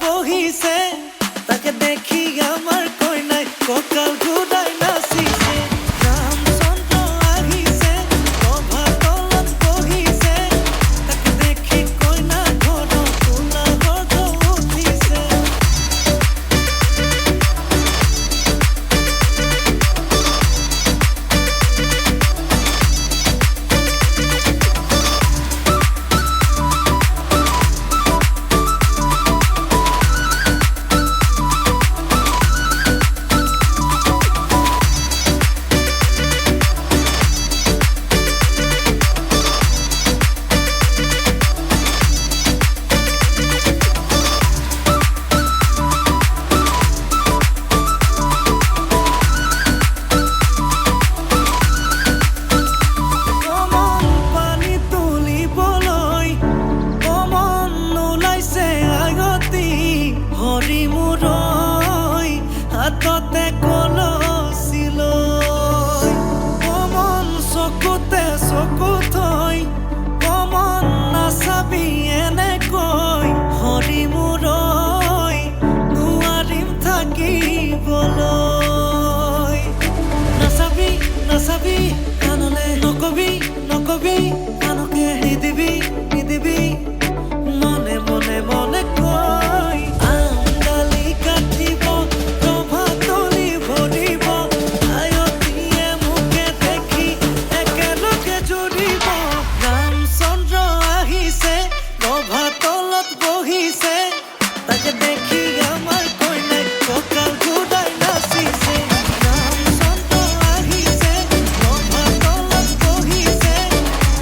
বহিছে তাকে দেখি আমার কই নাই ককাল ঘুরাই নাচিছে রামচন্দ্র আহিছে কভা তলত বহিছে তাকে দেখি কই না ঘর তোলা গর্জ উঠিছে হাততে কলছিল কমন চকুতে চকু থৈ কমন নাচাবি এনেকৈ হৰি মূৰৈ নোৱাৰিম থাকিবলৈ নাচাবি নাচাবি কাণলে নকবি নকবি কাণকে নিদিবি নিদিবি মনে মনে মনে কৈ আঙালি কাটিব তাকে দেখি আমার কই নাই ককাল ঘুরাই নাচিছে রামচন্দ্র আহিছে কভা তলত বহিছে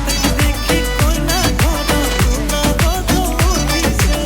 তাকে দেখি কই না ঘর তোলা গর্জ উঠিছে